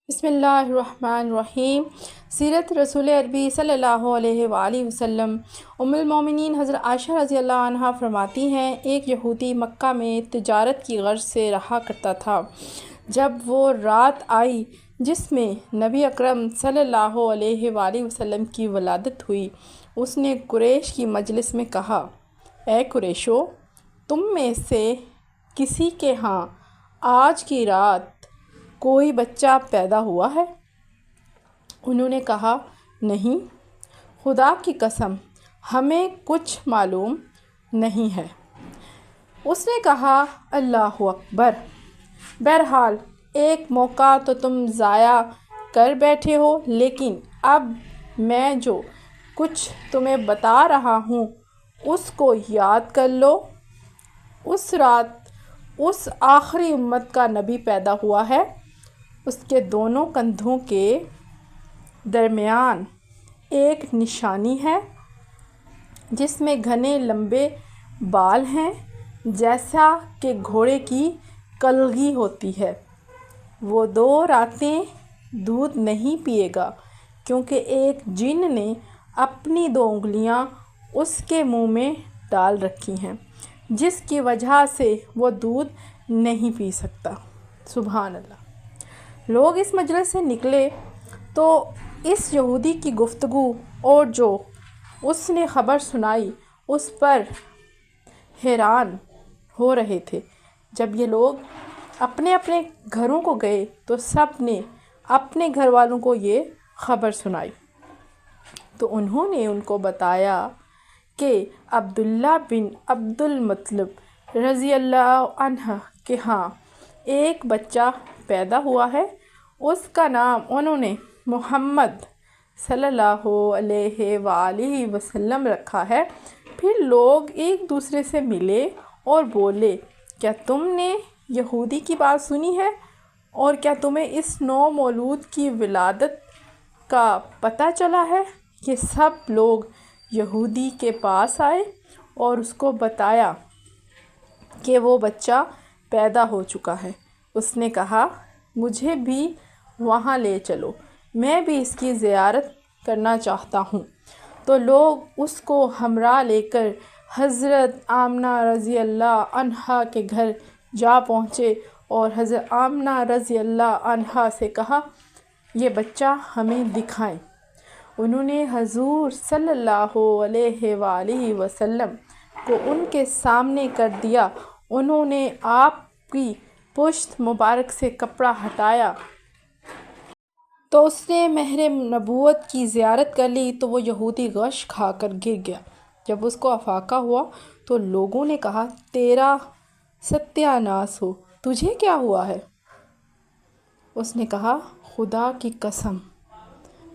بسم اللہ الرحمن الرحیم۔ سیرت رسول عربی صلی اللہ علیہ وآلہ وسلم۔ ام المومنین حضرت عائشہ رضی اللہ عنہا فرماتی ہیں، ایک یہودی مکہ میں تجارت کی غرض سے رہا کرتا تھا۔ جب وہ رات آئی جس میں نبی اکرم صلی اللہ علیہ وآلہ وسلم کی ولادت ہوئی، اس نے قریش کی مجلس میں کہا، اے قریشو، تم میں سے کسی کے ہاں آج کی رات کوئی بچہ پیدا ہوا ہے؟ انہوں نے کہا، نہیں، خدا کی قسم ہمیں کچھ معلوم نہیں ہے۔ اس نے کہا، اللہ اکبر، بہرحال ایک موقع تو تم ضائع کر بیٹھے ہو، لیکن اب میں جو کچھ تمہیں بتا رہا ہوں اس کو یاد کر لو۔ اس رات اس آخری امت کا نبی پیدا ہوا ہے۔ اس کے دونوں کندھوں کے درمیان ایک نشانی ہے جس میں گھنے لمبے بال ہیں، جیسا کہ گھوڑے کی کلگی ہوتی ہے۔ وہ 2 راتیں دودھ نہیں پیے گا، کیونکہ ایک جن نے اپنی 2 انگلیاں اس کے منہ میں ڈال رکھی ہیں، جس کی وجہ سے وہ دودھ نہیں پی سکتا۔ سبحان اللہ۔ لوگ اس مجلس سے نکلے تو اس یہودی کی گفتگو اور جو اس نے خبر سنائی اس پر حیران ہو رہے تھے۔ جب یہ لوگ اپنے اپنے گھروں کو گئے تو سب نے اپنے گھر والوں کو یہ خبر سنائی، تو انہوں نے ان کو بتایا کہ عبداللہ بن عبد المطلب رضی اللہ عنہ کے ہاں ایک بچہ پیدا ہوا ہے۔ اس کا نام انہوں نے محمد صلی اللہ علیہ وآلہ وسلم رکھا ہے۔ پھر لوگ ایک دوسرے سے ملے اور بولے، کیا تم نے یہودی کی بات سنی ہے؟ اور کیا تمہیں اس نو مولود کی ولادت کا پتہ چلا ہے؟ یہ سب لوگ یہودی کے پاس آئے اور اس کو بتایا کہ وہ بچہ پیدا ہو چکا ہے۔ اس نے کہا، مجھے بھی وہاں لے چلو، میں بھی اس کی زیارت کرنا چاہتا ہوں۔ تو لوگ اس کو ہمراہ لے کر حضرت آمنہ رضی اللہ عنہا کے گھر جا پہنچے اور حضرت آمنہ رضی اللہ عنہا سے کہا، یہ بچہ ہمیں دکھائیں۔ انہوں نے حضور صلی اللہ علیہ وآلہ وسلم کو ان کے سامنے کر دیا۔ انہوں نے آپ کی پشت مبارک سے کپڑا ہٹایا تو اس نے مہر نبوت کی زیارت کر لی، تو وہ یہودی غش کھا کر گر گیا۔ جب اس کو افاقہ ہوا تو لوگوں نے کہا، تیرا ستیہ ناس ہو، تجھے کیا ہوا ہے؟ اس نے کہا، خدا کی قسم،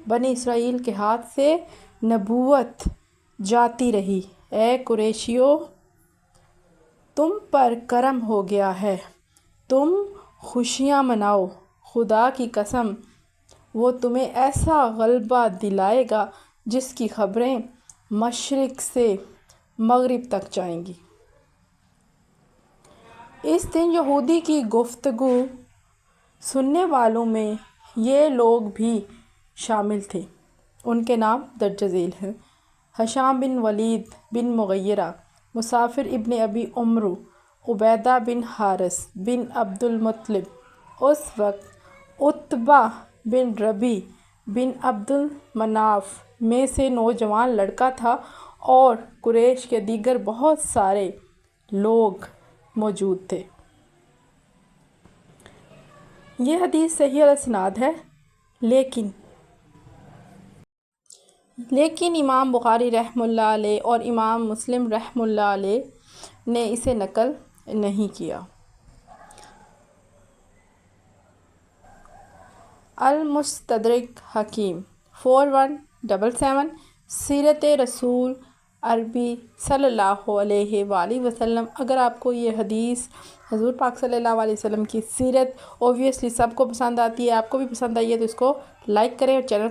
بنی اسرائیل کے ہاتھ سے نبوت جاتی رہی۔ اے قریشیو، تم پر کرم ہو گیا ہے، تم خوشیاں مناؤ۔ خدا کی قسم، وہ تمہیں ایسا غلبہ دلائے گا جس کی خبریں مشرق سے مغرب تک جائیں گی۔ اس دن یہودی کی گفتگو سننے والوں میں یہ لوگ بھی شامل تھے۔ ان کے نام درج ذیل ہیں: ہشام بن ولید بن مغیرہ، مسافر ابن ابی عمرو، عبیدہ بن حارث بن عبد المطلب۔ اس وقت عتبہ بن ربیع بن عبد المناف میں سے نوجوان لڑکا تھا، اور قریش کے دیگر بہت سارے لوگ موجود تھے۔ یہ حدیث صحیح الاسناد ہے، لیکن امام بخاری رحمہ اللہ علیہ اور امام مسلم رحمہ اللہ علیہ نے اسے نقل نہیں کیا۔ المستدرک حکیم 4177۔ سیرت رسول عربی صلی اللہ علیہ وآلہ وسلم۔ اگر آپ کو یہ حدیث حضور پاک صلی اللہ علیہ وسلم کی سیرت اوبویسلی سب کو پسند آتی ہے، آپ کو بھی پسند آئی ہے، تو اس کو لائک کریں اور چینل کو